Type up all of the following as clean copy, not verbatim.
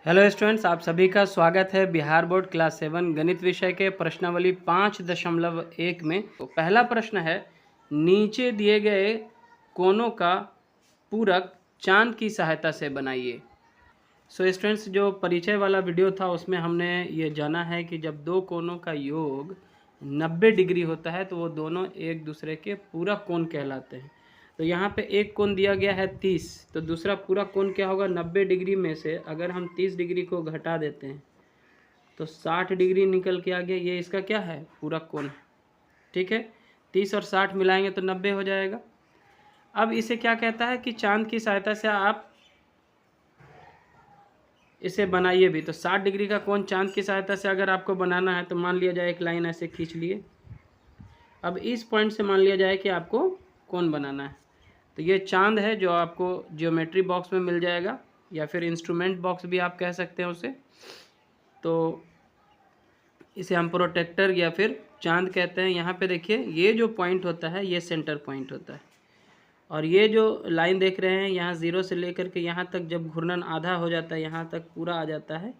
Hello students, आप सभी का स्वागत है बिहार बोर्ड क्लास 7 गणित विषय के प्रश्नावली 5.1 में। तो पहला प्रश्न है, नीचे दिए गए कोनों का पूरक चांद की सहायता से बनाइए। सो स्टूडेंट्स, जो परिचय वाला वीडियो था उसमें हमने ये जाना है कि जब दो कोनों का योग 90 डिग्री होता है तो वो दोनों एक दूसरे के पूरक कोण कहलाते हैं। तो यहाँ पे एक कोण दिया गया है 30, तो दूसरा पूरा कोण क्या होगा? 90 डिग्री में से अगर हम 30 डिग्री को घटा देते हैं तो 60 डिग्री निकल के आ गया। ये इसका क्या है? पूरक कोण है। ठीक है, 30 और 60 मिलाएंगे तो 90 हो जाएगा। अब इसे क्या कहता है कि चांद की सहायता से आप इसे बनाइए भी। तो 60 डिग्री का कोण चांद की सहायता से अगर आपको बनाना है तो मान लिया जाए एक लाइन ऐसे खींच लिए। अब इस पॉइंट से मान लिया जाए कि आपको कोण बनाना है। तो ये चांद है जो आपको ज्योमेट्री बॉक्स में मिल जाएगा, या फिर इंस्ट्रूमेंट बॉक्स भी आप कह सकते हैं उसे। तो इसे हम प्रोटेक्टर या फिर चांद कहते हैं। यहाँ पे देखिए, ये जो पॉइंट होता है ये सेंटर पॉइंट होता है, और ये जो लाइन देख रहे हैं यहाँ 0 से लेकर के यहाँ तक जब घूर्णन आधा हो जाता है, यहाँ तक पूरा आ जाता है,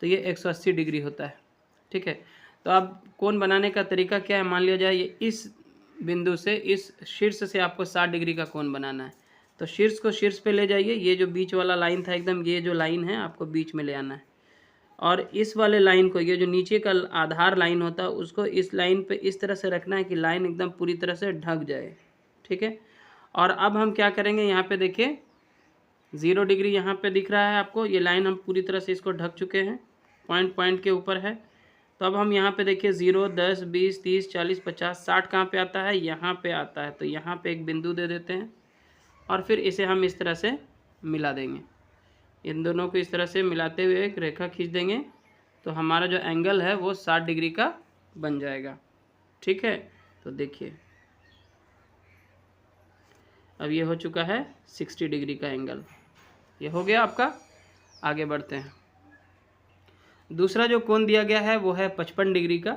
तो ये 180 डिग्री होता है। ठीक है, तो अब कोण बनाने का तरीका क्या है? मान लिया जाए ये इस बिंदु से, इस शीर्ष से आपको 60 डिग्री का कोण बनाना है। तो शीर्ष को शीर्ष पे ले जाइए। ये जो बीच वाला लाइन था एकदम, ये जो लाइन है आपको बीच में ले आना है, और इस वाले लाइन को, ये जो नीचे का आधार लाइन होता है, उसको इस लाइन पे इस तरह से रखना है कि लाइन एकदम पूरी तरह से ढक जाए। ठीक है, और अब हम क्या करेंगे, यहाँ पे देखिए 0 डिग्री यहाँ पे दिख रहा है आपको। ये लाइन हम पूरी तरह से इसको ढक चुके हैं, पॉइंट के ऊपर है। तो अब हम यहाँ पे देखिए 0, 10, 20, 30, 40, 50, 60 कहाँ पे आता है? यहाँ पे आता है। तो यहाँ पे एक बिंदु दे देते हैं और फिर इसे हम इस तरह से मिला देंगे। इन दोनों को इस तरह से मिलाते हुए एक रेखा खींच देंगे, तो हमारा जो एंगल है वो 60 डिग्री का बन जाएगा। ठीक है, तो देखिए अब ये हो चुका है 60 डिग्री का एंगल। ये हो गया आपका। आगे बढ़ते हैं। दूसरा जो कोण दिया गया है वो है 55 डिग्री का।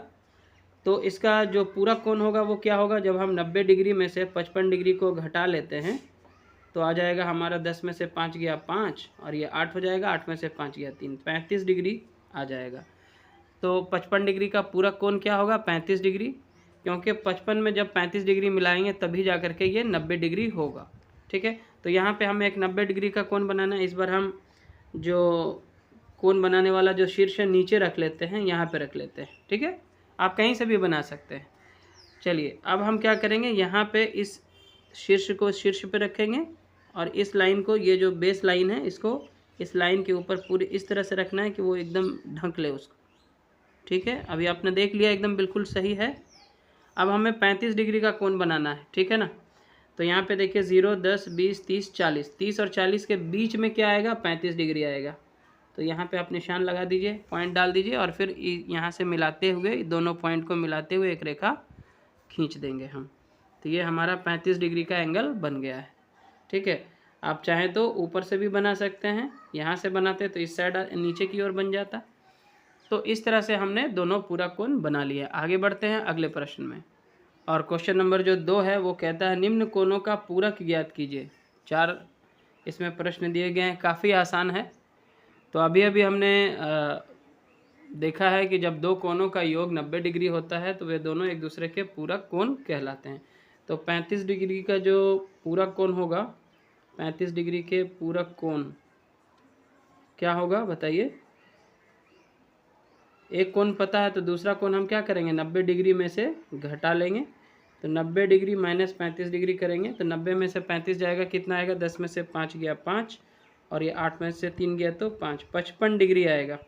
तो इसका जो पूरा कोण होगा वो क्या होगा? जब हम 90 डिग्री में से 55 डिग्री को घटा लेते हैं तो आ जाएगा हमारा 10 में से 5 गया 5, और ये 8 हो जाएगा। 8 में से 5 गया 3, 35 डिग्री आ जाएगा। तो 55 डिग्री का पूरा कोण क्या होगा? 35 डिग्री, क्योंकि 55 में जब 35 डिग्री मिलाएंगे तभी जा करके ये 90 डिग्री होगा। ठीक है, तो यहाँ पे हमें एक 90 डिग्री का कोण बनाना है। इस बार हम जो कोण बनाने वाला जो शीर्ष है नीचे रख लेते हैं, यहाँ पे रख लेते हैं। ठीक है, आप कहीं से भी बना सकते हैं। चलिए, अब हम क्या करेंगे, यहाँ पे इस शीर्ष को शीर्ष पे रखेंगे, और इस लाइन को, ये जो बेस लाइन है, इसको इस लाइन के ऊपर पूरी इस तरह से रखना है कि वो एकदम ढक ले उसको। ठीक है, अभी आपने देख लिया एकदम बिल्कुल सही है। अब हमें 35 डिग्री का कोण बनाना है। ठीक है ना, तो यहाँ पे देखिए 0, 10, 20, 30, 40, 30 और 40 के बीच में क्या आएगा? 35 डिग्री आएगा। तो यहाँ पे आप निशान लगा दीजिए, पॉइंट डाल दीजिए, और फिर यहाँ से मिलाते हुए, दोनों पॉइंट को मिलाते हुए एक रेखा खींच देंगे हम। तो ये हमारा 35 डिग्री का एंगल बन गया है। ठीक है, आप चाहें तो ऊपर से भी बना सकते हैं। यहाँ से बनाते तो इस साइड नीचे की ओर बन जाता। तो इस तरह से हमने दोनों पूरा कोण बना लिया। आगे बढ़ते हैं अगले प्रश्न में। और क्वेश्चन नंबर जो 2 है वो कहता है, निम्न कोणों का पूरक ज्ञात कीजिए। 4 इसमें प्रश्न दिए गए हैं, काफ़ी आसान है। तो अभी अभी हमने देखा है कि जब दो कोणों का योग 90 डिग्री होता है तो वे दोनों एक दूसरे के पूरक कोण कहलाते हैं। तो 35 डिग्री का जो पूरक कोण होगा, 35 डिग्री के पूरक कोण क्या होगा बताइए? एक कोण पता है तो दूसरा कोण हम क्या करेंगे? 90 डिग्री में से घटा लेंगे। तो 90 डिग्री माइनस 35 डिग्री करेंगे तो 90 में से 35 जाएगा, कितना आएगा? 10 में से 5 गया 5, और ये 8 में से 3 गया तो 5, 55 डिग्री आएगा।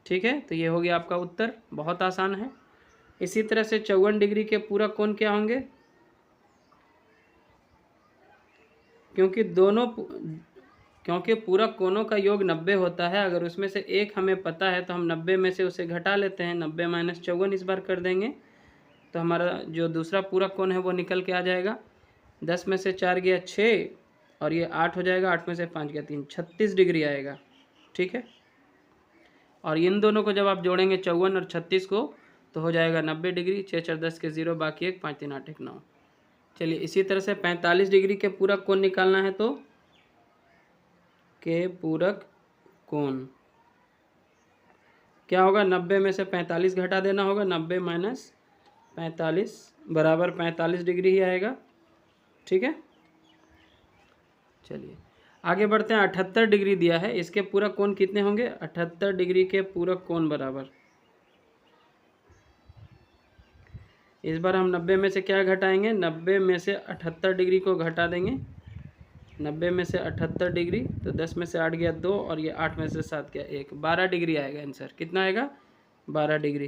ठीक है, तो ये हो गया आपका उत्तर। बहुत आसान है। इसी तरह से 54 डिग्री के पूरक कोण क्या होंगे? क्योंकि पूरक कोणों का योग 90 होता है, अगर उसमें से एक हमें पता है तो हम 90 में से उसे घटा लेते हैं। 90 माइनस 54 इस बार कर देंगे तो हमारा जो दूसरा पूरक कोण है वो निकल के आ जाएगा। 10 में से 4 गया 6, और ये 8 हो जाएगा। 8 में से 5 गया 3, 36 डिग्री आएगा। ठीक है, और इन दोनों को जब आप जोड़ेंगे 54 और 36 को तो हो जाएगा 90 डिग्री। 6 4 10 के 0, बाकी 1, 5 3 8 1 9। चलिए, इसी तरह से 45 डिग्री के पूरक कोण निकालना है तो के पूरक कोण। क्या होगा, 90 में से 45 घटा देना होगा, 90 माइनस 45 बराबर 45 डिग्री ही आएगा। ठीक है, चलिए आगे बढ़ते हैं। 78 डिग्री दिया है, इसके पूरक कोण कितने होंगे, 78 डिग्री के पूरक कोण बराबर, इस बार हम 90 में से क्या घटाएंगे, 90 में से 78 डिग्री को घटा देंगे। 90 में से 78 डिग्री, तो 10 में से 8 गया 2 और ये 8 में से 7 गया 1, 12 डिग्री आएगा आंसर। कितना आएगा, 12 डिग्री।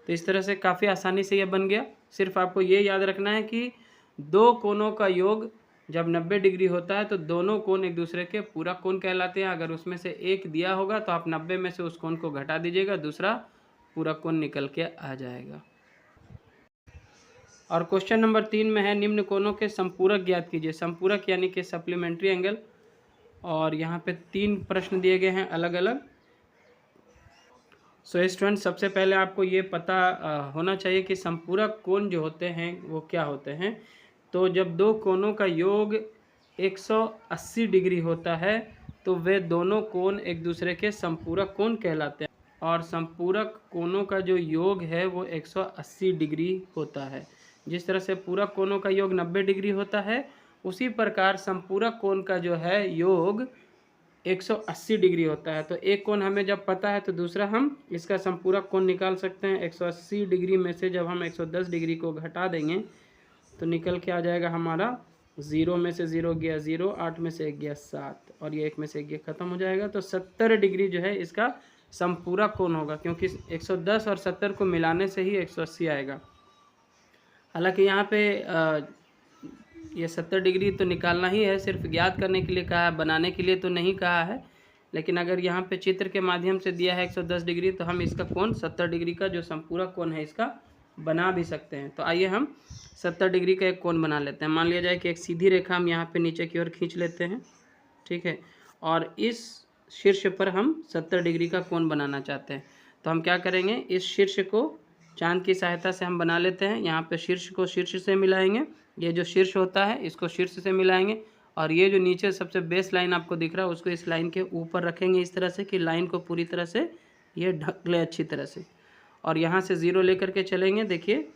तो इस तरह से काफ़ी आसानी से ये बन गया। सिर्फ आपको ये याद रखना है कि दो कोणों का योग जब 90 डिग्री होता है तो दोनों कोण एक दूसरे के पूरक कोण कहलाते हैं। अगर उसमें से एक दिया होगा तो आप 90 में से उस कोण को घटा दीजिएगा, दूसरा पूरक कोण निकल के आ जाएगा। और क्वेश्चन नंबर 3 में है, निम्न कोणों के संपूरक ज्ञात कीजिए। संपूरक यानी कि सप्लीमेंट्री एंगल, और यहाँ पे 3 प्रश्न दिए गए हैं अलग अलग। सो स्टूडेंट, सबसे पहले आपको ये पता होना चाहिए कि संपूरक कोण जो होते हैं वो क्या होते हैं। तो जब दो कोणों का योग 180 डिग्री होता है तो वे दोनों कोण एक दूसरे के संपूरक कोण कहलाते हैं, और संपूरक कोणों का जो योग है वो 180 डिग्री होता है। जिस तरह से पूरक कोणों का योग 90 डिग्री होता है, उसी प्रकार संपूरक कोण का जो है योग 180 डिग्री होता है। तो एक कोण हमें जब पता है तो दूसरा हम इसका संपूरक कोण निकाल सकते हैं। 180 डिग्री में से जब हम 110 डिग्री को घटा देंगे तो निकल के आ जाएगा हमारा 0 में से 0 गया 0, 8 में से 1 गया 7 और ये 1 में से 1 गया, ख़त्म हो जाएगा। तो 70 डिग्री जो है इसका संपूरक कोण होगा, क्योंकि 110 और 70 को मिलाने से ही 180 आएगा। हालांकि यहाँ पे ये 70 डिग्री तो निकालना ही है, सिर्फ ज्ञात करने के लिए कहा है, बनाने के लिए तो नहीं कहा है। लेकिन अगर यहाँ पे चित्र के माध्यम से दिया है 110 डिग्री तो हम इसका कोण 70 डिग्री का जो संपूरक कोण है इसका बना भी सकते हैं। तो आइए हम 70 डिग्री का एक कोण बना लेते हैं। मान लिया जाए कि एक सीधी रेखा हम यहाँ पे नीचे की ओर खींच लेते हैं, ठीक है, और इस शीर्ष पर हम 70 डिग्री का कोण बनाना चाहते हैं। तो हम क्या करेंगे, इस शीर्ष को चांद की सहायता से हम बना लेते हैं। यहाँ पे शीर्ष को शीर्ष से मिलाएंगे, ये जो शीर्ष होता है इसको शीर्ष से मिलाएंगे, और ये जो नीचे सबसे बेस लाइन आपको दिख रहा है उसको इस लाइन के ऊपर रखेंगे इस तरह से कि लाइन को पूरी तरह से ये ढक ले अच्छी तरह से। और यहाँ से 0 लेकर के चलेंगे। देखिए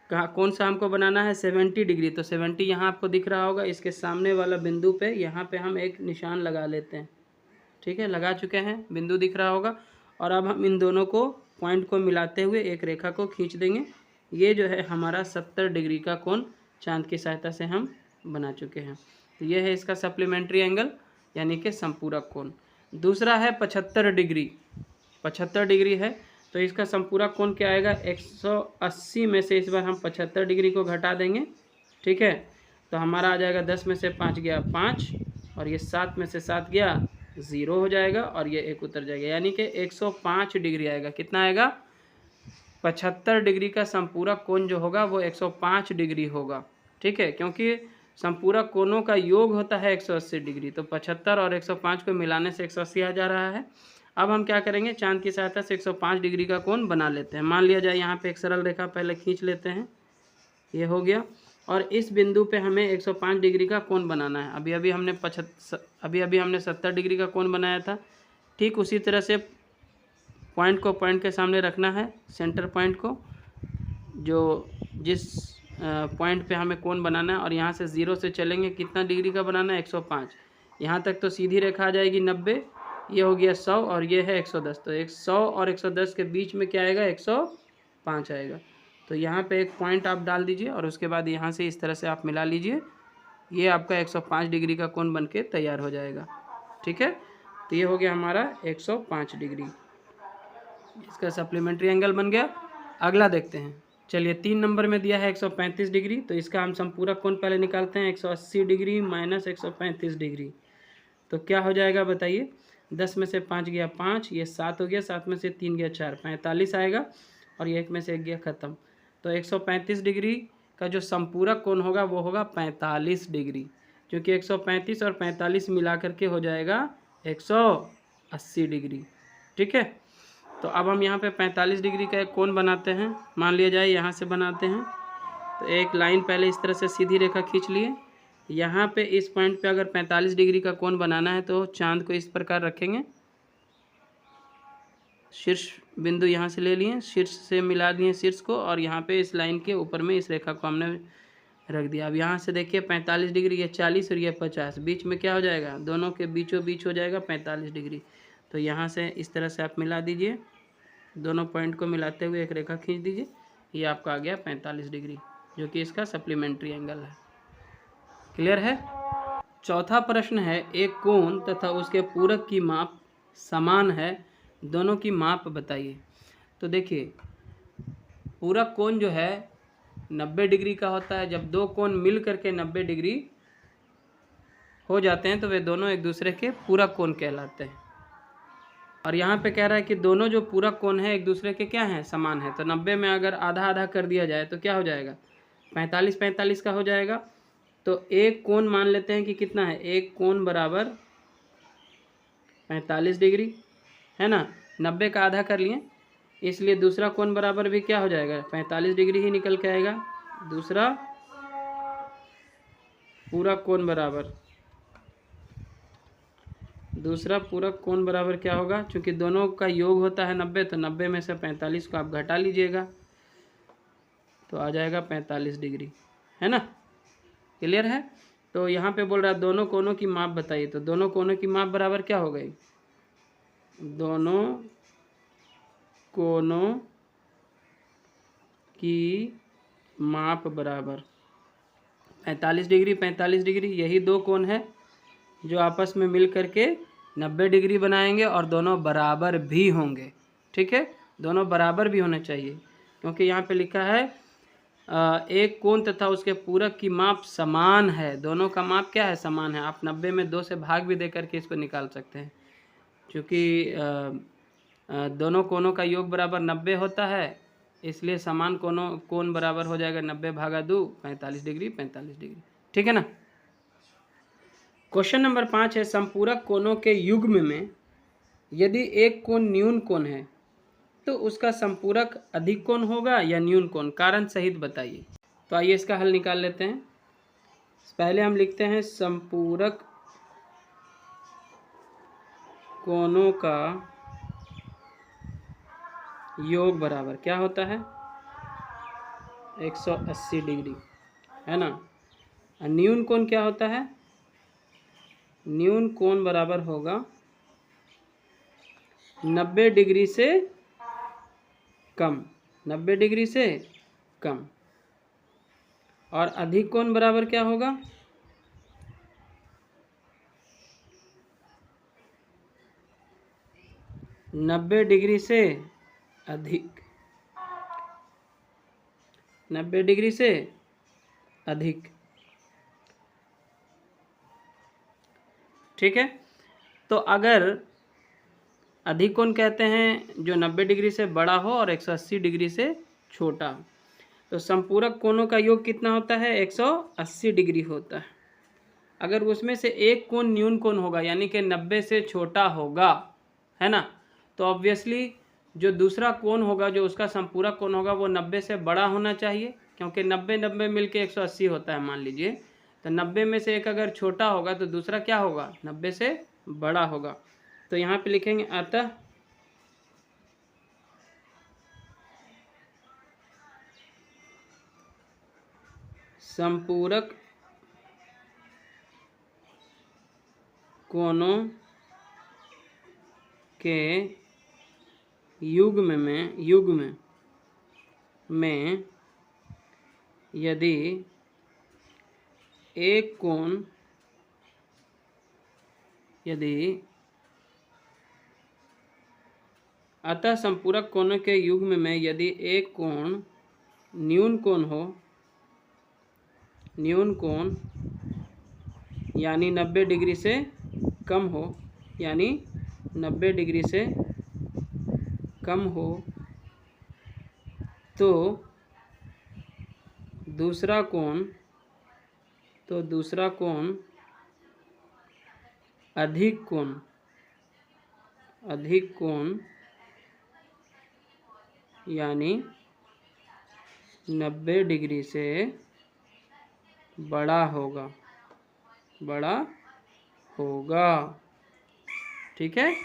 कहाँ कौन सा हमको बनाना है, 70 डिग्री। तो 70 यहाँ आपको दिख रहा होगा, इसके सामने वाला बिंदु पे यहाँ पे हम एक निशान लगा लेते हैं। ठीक है, लगा चुके हैं, बिंदु दिख रहा होगा। और अब हम इन दोनों को पॉइंट को मिलाते हुए एक रेखा को खींच देंगे। ये जो है हमारा 70 डिग्री का कोण चांद की सहायता से हम बना चुके हैं। तो ये है इसका सप्लीमेंट्री एंगल यानी कि संपूरक कोण। दूसरा है 75 डिग्री। 75 डिग्री है तो इसका संपूरक कोण क्या आएगा, 180 में से इस बार हम 75 डिग्री को घटा देंगे। ठीक है, तो हमारा आ जाएगा 10 में से 5 गया 5 और ये 7 में से 7 गया 0 हो जाएगा और ये 1 उतर जाएगा, यानी कि 105 डिग्री आएगा। कितना आएगा, 75 डिग्री का संपूरक कोण जो होगा वो 105 डिग्री होगा। ठीक है, क्योंकि संपूरक कोणों का योग होता है 180 डिग्री, तो 75 और 105 को मिलाने से 180 आ जा रहा है। अब हम क्या करेंगे, चांद की सहायता से 105 डिग्री का कोण बना लेते हैं। मान लिया जाए यहाँ पे एक सरल रेखा पहले खींच लेते हैं, ये हो गया, और इस बिंदु पे हमें 105 डिग्री का कोण बनाना है। अभी अभी हमने 70 डिग्री का कोण बनाया था। ठीक उसी तरह से पॉइंट को पॉइंट के सामने रखना है, सेंटर पॉइंट को, जो जिस पॉइंट पे हमें कोण बनाना है, और यहाँ से 0 से चलेंगे, कितना डिग्री का बनाना है, 105। यहाँ तक तो सीधी रेखा आ जाएगी 90, ये हो गया 100 और ये है 110। तो 100 और 110 के बीच में क्या आएगा, 105 आएगा। तो यहाँ पे एक पॉइंट आप डाल दीजिए और उसके बाद यहाँ से इस तरह से आप मिला लीजिए, ये आपका 105 डिग्री का कोण बन के तैयार हो जाएगा। ठीक है, तो ये हो गया हमारा 105 डिग्री, इसका सप्लीमेंट्री एंगल बन गया। अगला देखते हैं, चलिए 3 नंबर में दिया है 135 डिग्री, तो इसका हम संपूरक कोण पहले निकालते हैं। 180 डिग्री माइनस 135 डिग्री, तो क्या हो जाएगा बताइए। 10 में से 5 गया 5, ये 7 हो गया, 7 में से 3 गया 4, 45 आएगा, और ये 1 में से 1 गया, ख़त्म। तो 135 डिग्री का जो संपूरक कोण होगा वो होगा 45 डिग्री, क्योंकि 135 और 45 मिला करके हो जाएगा 180 डिग्री। ठीक है, तो अब हम यहाँ पे 45 डिग्री का एक कोण बनाते हैं। मान लिया जाए यहाँ से बनाते हैं, तो एक लाइन पहले इस तरह से सीधी रेखा खींच लिए। यहाँ पे इस पॉइंट पे अगर 45 डिग्री का कोण बनाना है तो चांद को इस प्रकार रखेंगे, शीर्ष बिंदु यहाँ से ले लिए, शीर्ष से मिला दिए शीर्ष को, और यहाँ पे इस लाइन के ऊपर में इस रेखा को हमने रख दिया। अब यहाँ से देखिए 45 डिग्री, ये 40 और ये 50, बीच में क्या हो जाएगा, दोनों के बीचों बीच हो जाएगा 45 डिग्री। तो यहाँ से इस तरह से आप मिला दीजिए, दोनों पॉइंट को मिलाते हुए एक रेखा खींच दीजिए, ये आपका आ गया 45 डिग्री, जो कि इसका सप्लीमेंट्री एंगल है। क्लियर है। चौथा प्रश्न है, एक कोण तथा उसके पूरक की माप समान है, दोनों की माप बताइए। तो देखिए पूरक कोण जो है 90 डिग्री का होता है। जब दो कोण मिल करके 90 डिग्री हो जाते हैं तो वे दोनों एक दूसरे के पूरक कोण कहलाते हैं। और यहाँ पे कह रहा है कि दोनों जो पूरक कोण है एक दूसरे के क्या हैं, समान है। तो 90 में अगर आधा आधा कर दिया जाए तो क्या हो जाएगा, 45 45 का हो जाएगा। तो एक कोण मान लेते हैं कि कितना है, एक कोण बराबर 45 डिग्री है ना, 90 का आधा कर लिए, इसलिए दूसरा कोण बराबर भी क्या हो जाएगा, 45 डिग्री ही निकल के आएगा। दूसरा पूरक कोण बराबर, दूसरा पूरक कोण बराबर क्या होगा, क्योंकि दोनों का योग होता है 90, तो 90 में से 45 को आप घटा लीजिएगा तो आ जाएगा 45 डिग्री, है ना। क्लियर है। तो यहाँ पे बोल रहा है दोनों कोणों की माप बताइए। तो दोनों कोणों की माप बराबर क्या हो गई, दोनों कोणों की माप बराबर 45 डिग्री 45 डिग्री, यही दो कोण है जो आपस में मिल करके 90 डिग्री बनाएंगे और दोनों बराबर भी होंगे। ठीक है, दोनों बराबर भी होने चाहिए, क्योंकि यहाँ पे लिखा है एक कोण तथा उसके पूरक की माप समान है। दोनों का माप क्या है, समान है। आप 90 में 2 से भाग भी दे करके इसको निकाल सकते हैं, क्योंकि दोनों कोणों का योग बराबर 90 होता है, इसलिए समान कोण बराबर हो जाएगा 90 भागा 2, 45 डिग्री 45 डिग्री। ठीक है ना। क्वेश्चन नंबर 5 है, संपूरक कोणों के युग्म में यदि एक कोण न्यून कोण है तो उसका संपूरक अधिक कोण होगा या न्यून कोण, कारण सहित बताइए। तो आइए इसका हल निकाल लेते हैं। पहले हम लिखते हैं संपूरक कोणों का योग बराबर क्या होता है, 180 डिग्री, है ना। न्यून कोण क्या होता है, न्यून कोण बराबर होगा 90 डिग्री से कम, 90 डिग्री से कम। और अधिक कोण बराबर क्या होगा, 90 डिग्री से अधिक, 90 डिग्री से अधिक। ठीक है। तो अगर अधिक कोण कहते हैं जो 90 डिग्री से बड़ा हो और 180 डिग्री से छोटा हो, तो संपूरक कोणों का योग कितना होता है, 180 डिग्री होता है। अगर उसमें से एक कोण न्यून कोण होगा, यानी कि 90 से छोटा होगा, है ना, तो ऑब्वियसली जो दूसरा कोण होगा, जो उसका संपूरक कोण होगा, वो 90 से बड़ा होना चाहिए, क्योंकि 90 90 मिलके 180 होता है मान लीजिए। तो 90 में से एक अगर छोटा होगा तो दूसरा क्या होगा, 90 से बड़ा होगा। तो यहाँ पे लिखेंगे अतः संपूरक कोणों के युग्म में यदि एक कोण, अतः संपूरक कोणों के युग्म में यदि एक कोण न्यून कोण हो, न्यून कोण यानी 90 डिग्री से कम हो, यानी 90 डिग्री से कम हो, तो दूसरा कोण अधिक कोण यानी 90 डिग्री से बड़ा होगा, ठीक है,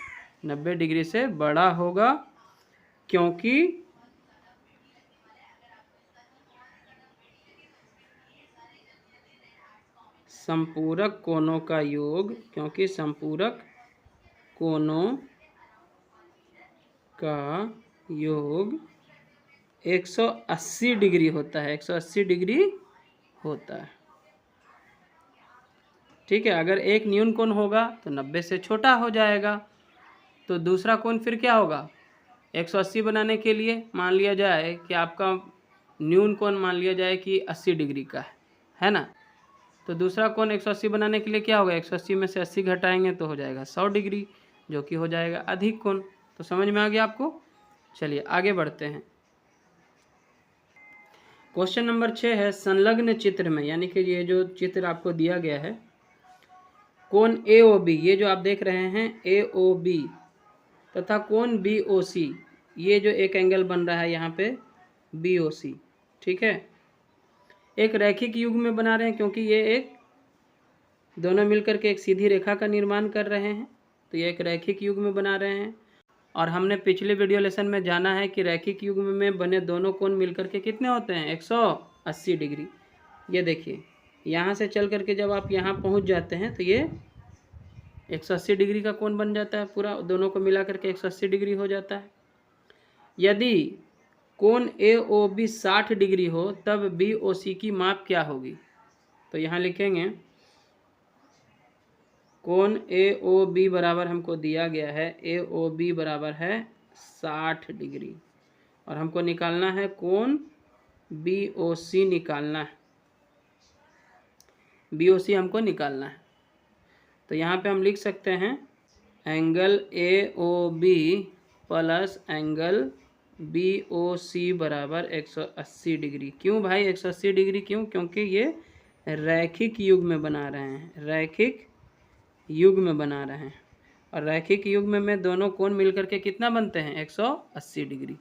90 डिग्री से बड़ा होगा क्योंकि संपूरक कोणों का योग, क्योंकि संपूरक कोणों का योग 180 डिग्री होता है, 180 डिग्री होता है। ठीक है, अगर एक न्यून कोण होगा तो 90 से छोटा हो जाएगा। तो दूसरा कोण फिर क्या होगा, 180 बनाने के लिए मान लिया जाए कि आपका न्यून कोण मान लिया जाए कि 80 डिग्री का है ना। तो दूसरा कोण 180 बनाने के लिए क्या होगा, 180 में से 80 घटाएंगे तो हो जाएगा 100 डिग्री, जो कि हो जाएगा अधिक कोण। तो समझ में आ गया आपको। चलिए आगे बढ़ते हैं। क्वेश्चन नंबर 6 है, संलग्न चित्र में, यानी कि ये जो चित्र आपको दिया गया है, कोण AOB, ये जो आप देख रहे हैं AOB तथा कोण BOC, ये जो एक एंगल बन रहा है यहाँ पे BOC, ठीक है, एक रैखिक युग्म में बना रहे हैं, क्योंकि ये एक दोनों मिलकर के एक सीधी रेखा का निर्माण कर रहे हैं, तो ये एक रैखिक युग्म में बना रहे हैं। और हमने पिछले वीडियो लेसन में जाना है कि रैखिक युग्म में बने दोनों कोण मिलकर के कितने होते हैं, 180 डिग्री। ये देखिए यहाँ से चल करके जब आप यहाँ पहुँच जाते हैं तो ये 180 डिग्री का कोण बन जाता है, पूरा दोनों को मिला करके 180 डिग्री हो जाता है। यदि कोण AOB 60 डिग्री हो तब BOC की माप क्या होगी। तो यहाँ लिखेंगे कोण AOB बराबर हमको दिया गया है, AOB बराबर है 60 डिग्री, और हमको निकालना है कोण BOC निकालना है, BOC हमको निकालना है। तो यहाँ पे हम लिख सकते हैं angle AOB plus angle BOC बराबर 180 डिग्री। क्यों भाई 180 डिग्री क्यों, क्योंकि ये रैखिक युग्म में बना रहे हैं, रैखिक युग्म में बना रहे हैं, और रैखिक युग्म में दोनों कोण मिलकर के कितना बनते हैं, 180 डिग्री।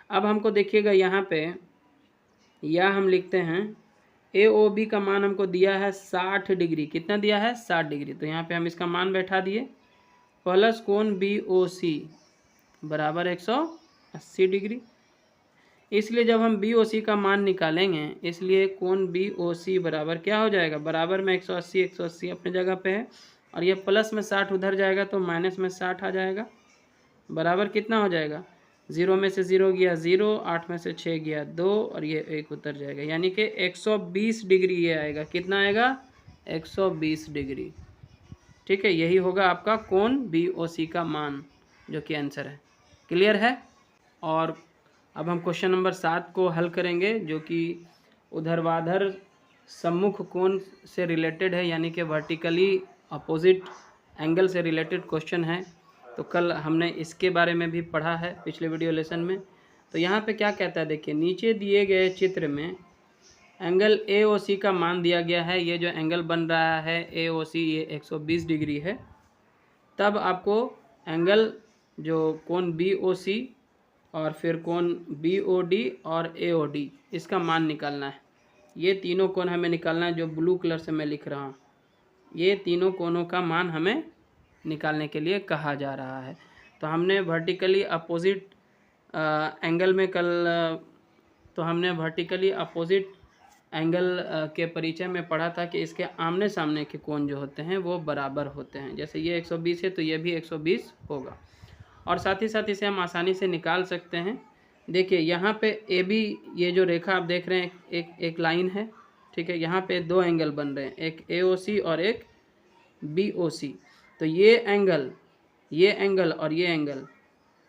अब हमको देखिएगा यहाँ पे, या हम लिखते हैं AOB का मान हमको दिया है 60 डिग्री, कितना दिया है 60 डिग्री, तो यहाँ पे हम इसका मान बैठा दिए, प्लस कोण BOC बराबर 180 डिग्री। इसलिए जब हम BOC का मान निकालेंगे, इसलिए कोण BOC बराबर क्या हो जाएगा, बराबर में 180 180 अपने जगह पे है, और ये प्लस में 60 उधर जाएगा तो माइनस में 60 आ जाएगा, बराबर कितना हो जाएगा, 0 में से 0 गया 0, 8 में से 6 गया 2, और ये 1 उतर जाएगा, यानी कि 120 डिग्री ये आएगा। कितना आएगा, 120 डिग्री। ठीक है, यही होगा आपका कोण BOC का मान, जो कि आंसर है। क्लियर है। और अब हम क्वेश्चन नंबर 7 को हल करेंगे, जो कि ऊर्ध्वाधर सम्मुख कोण से रिलेटेड है, यानी कि वर्टिकली अपोजिट एंगल से रिलेटेड क्वेश्चन है। तो कल हमने इसके बारे में भी पढ़ा है पिछले वीडियो लेसन में। तो यहाँ पे क्या कहता है, देखिए नीचे दिए गए चित्र में एंगल AOC का मान दिया गया है। ये जो एंगल बन रहा है AOC, ये 120 डिग्री है। तब आपको एंगल जो कोण BOC और फिर कोण BOD और AOD, इसका मान निकालना है। ये तीनों कोण हमें निकालना है, जो ब्लू कलर से मैं लिख रहा हूँ। ये तीनों कोणों का मान हमें निकालने के लिए कहा जा रहा है। तो हमने वर्टिकली अपोजिट एंगल में हमने वर्टिकली अपोजिट एंगल के परिचय में पढ़ा था कि इसके आमने सामने के कोण जो होते हैं वो बराबर होते हैं। जैसे ये 120 है तो ये भी 120 होगा, और साथ ही साथ इसे हम आसानी से निकाल सकते हैं। देखिए यहाँ पे AB, ये जो रेखा आप देख रहे हैं एक लाइन है, ठीक है। यहाँ पे दो एंगल बन रहे हैं, एक AOC और एक BOC। तो ये एंगल और ये एंगल,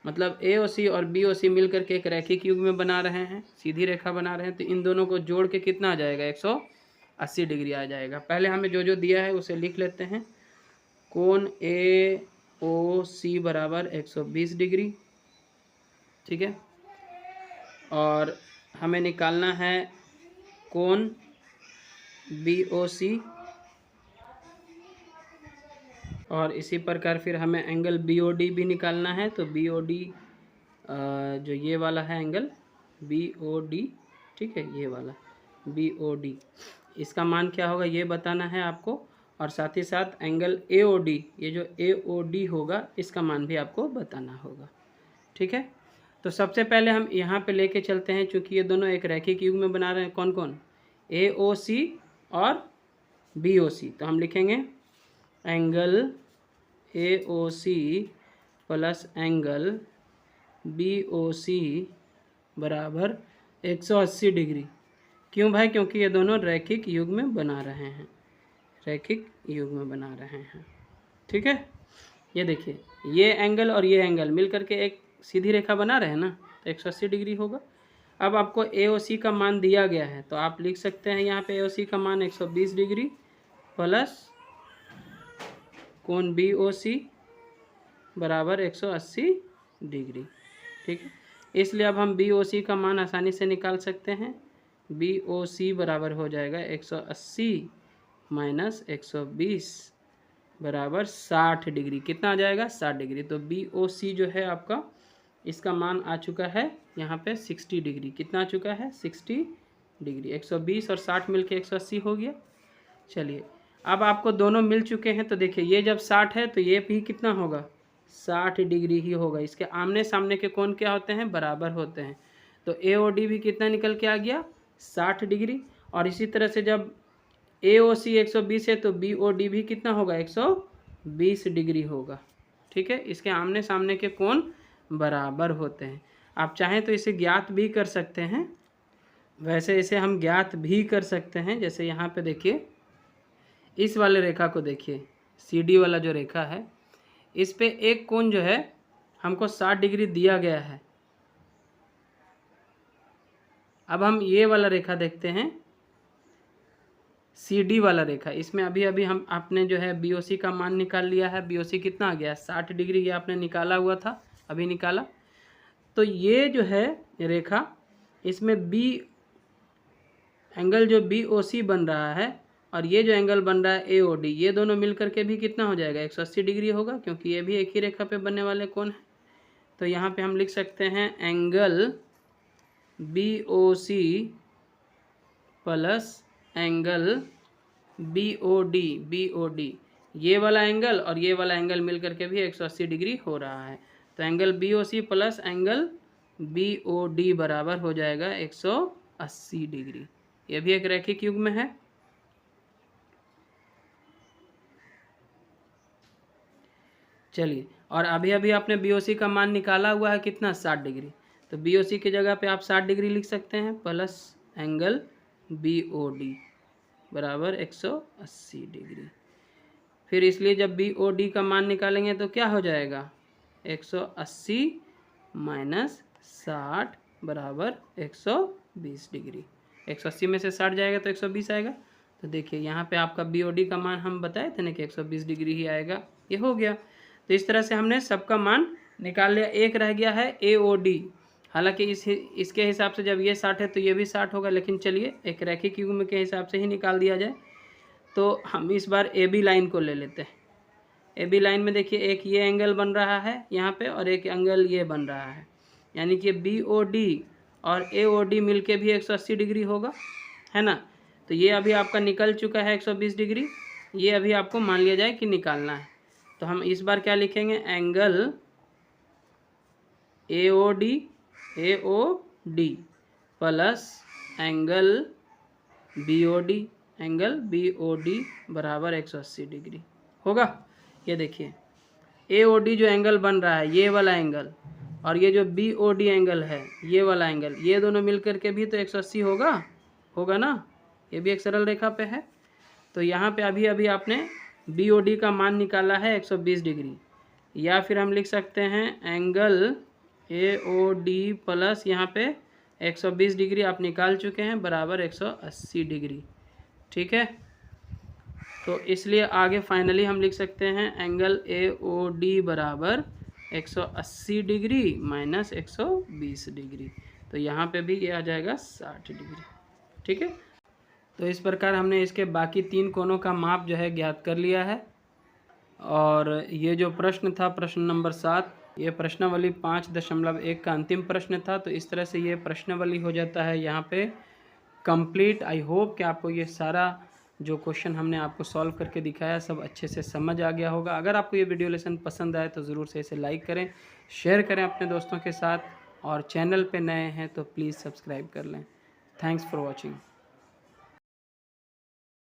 मतलब AOC और BOC मिलकर के एक रैखिक युग्म में बना रहे हैं, सीधी रेखा बना रहे हैं। तो इन दोनों को जोड़ के कितना आ जाएगा, 180 डिग्री आ जाएगा। पहले हमें जो जो दिया है उसे लिख लेते हैं। कोण AOC बराबर 120 डिग्री, ठीक है। और हमें निकालना है कोण BOC, और इसी प्रकार फिर हमें एंगल BOD भी निकालना है। तो BOD जो ये वाला है एंगल BOD, ठीक है, ये वाला BOD, इसका मान क्या होगा ये बताना है आपको। और साथ ही साथ एंगल AOD, ये जो AOD होगा इसका मान भी आपको बताना होगा, ठीक है। तो सबसे पहले हम यहाँ पे लेके चलते हैं, चूँकि ये दोनों एक रैखिक युग्म में बना रहे हैं। कौन कौन? AOC और BOC। तो हम लिखेंगे angle AOC plus angle BOC बराबर 180 डिग्री। क्यों भाई? क्योंकि ये दोनों रैखिक युग्म में बना रहे हैं, रैखिक युग्म में बना रहे हैं। ठीक है, ये देखिए ये एंगल और ये एंगल मिल करके एक सीधी रेखा बना रहे हैं ना, तो 180 डिग्री होगा। अब आपको AOC का मान दिया गया है, तो आप लिख सकते हैं यहाँ पे AOC का मान 120 डिग्री प्लस कोण BOC बराबर 180 डिग्री। ठीक है, इसलिए अब हम BOC का मान आसानी से निकाल सकते हैं। BOC बराबर हो जाएगा 180 माइनस 120 बराबर 60 डिग्री। कितना आ जाएगा? 60 डिग्री। तो BOC जो है आपका, इसका मान आ चुका है यहाँ पे 60 डिग्री। कितना आ चुका है? 60 डिग्री। 120 और 60 मिलके 180 हो गया। चलिए, अब आपको दोनों मिल चुके हैं, तो देखिए ये जब 60 है तो ये भी कितना होगा? 60 डिग्री ही होगा। इसके आमने सामने के कोण क्या होते हैं? बराबर होते हैं। तो AOD भी कितना निकल के आ गया? 60 डिग्री। और इसी तरह से जब AOC 120 है तो BOD भी कितना होगा? 120 डिग्री होगा। ठीक है, इसके आमने सामने के कोण बराबर होते हैं। आप चाहें तो इसे ज्ञात भी कर सकते हैं, वैसे इसे हम ज्ञात भी कर सकते हैं। जैसे यहाँ पे देखिए, इस वाले रेखा को देखिए, CD वाला जो रेखा है, इस पे एक कोण जो है हमको 60 डिग्री दिया गया है। अब हम ये वाला रेखा देखते हैं, CD वाला रेखा। इसमें अभी अभी हम आपने जो है BOC का मान निकाल लिया है। BOC कितना आ गया? 60 डिग्री। ये आपने निकाला हुआ था, अभी निकाला। तो ये जो है रेखा, इसमें एंगल जो BOC बन रहा है और ये जो एंगल बन रहा है AOD, ये दोनों मिल करके भी कितना हो जाएगा? 180 डिग्री होगा, क्योंकि ये भी एक ही रेखा पे बनने वाले कोण है। तो यहाँ पे हम लिख सकते हैं angle BOC plus angle BOD, ये वाला एंगल और ये वाला एंगल मिल करके भी 180 डिग्री हो रहा है। तो angle BOC plus angle BOD बराबर हो जाएगा 180 डिग्री। ये भी एक रैखिक युग्म है। चलिए, और अभी अभी आपने BOC का मान निकाला हुआ है कितना? 60 डिग्री। तो BOC की जगह पे आप 60 डिग्री लिख सकते हैं प्लस एंगल BOD बराबर 180 डिग्री। फिर इसलिए जब BOD का मान निकालेंगे तो क्या हो जाएगा? 180 माइनस 60 बराबर 120 डिग्री। 180 में से 60 जाएगा तो 120 आएगा। तो देखिए यहाँ पे आपका BOD का मान हम बताए थे ना कि 120 डिग्री ही आएगा। ये हो गया। तो इस तरह से हमने सबका मान निकाल लिया। एक रह गया है AOD। हालांकि इसके हिसाब से जब ये 60 है तो ये भी 60 होगा, लेकिन चलिए एक रैखिक युग्म के हिसाब से ही निकाल दिया जाए। तो हम इस बार AB लाइन को ले लेते हैं। AB लाइन में देखिए एक ये एंगल बन रहा है यहाँ पे और एक एंगल ये बन रहा है, यानी कि BOD और AOD मिलके भी 180 डिग्री होगा, है ना। तो ये अभी आपका निकल चुका है 120 डिग्री। ये अभी आपको मान लिया जाए कि निकालना है। तो हम इस बार क्या लिखेंगे? Angle AOD plus angle BOD बराबर 180 डिग्री होगा। ये देखिए AOD जो एंगल बन रहा है, ये वाला एंगल, और ये जो BOD एंगल है, ये वाला एंगल, ये दोनों मिलकर के भी तो 180 होगा ना। ये भी एक सरल रेखा पे है। तो यहाँ पे अभी अभी आपने BOD का मान निकाला है 120 डिग्री, या फिर हम लिख सकते हैं एंगल AOD प्लस यहाँ पे 120 डिग्री आप निकाल चुके हैं बराबर 180 डिग्री। ठीक है, तो इसलिए आगे फाइनली हम लिख सकते हैं एंगल AOD बराबर 180 डिग्री माइनस 120 डिग्री। तो यहाँ पे भी ये आ जाएगा 60 डिग्री। ठीक है, तो इस प्रकार हमने इसके बाकी 3 कोणों का माप जो है ज्ञात कर लिया है। और ये जो प्रश्न था, प्रश्न नंबर 7, ये प्रश्नावली 5.1 का अंतिम प्रश्न था। तो इस तरह से ये प्रश्नावली हो जाता है यहाँ पे कंप्लीट। आई होप कि आपको ये सारा जो क्वेश्चन हमने आपको सॉल्व करके दिखाया सब अच्छे से समझ आ गया होगा। अगर आपको ये वीडियो लेसन पसंद आए तो ज़रूर से इसे लाइक करें, शेयर करें अपने दोस्तों के साथ। और चैनल पे नए हैं तो प्लीज़ सब्सक्राइब कर लें। Thanks for watching.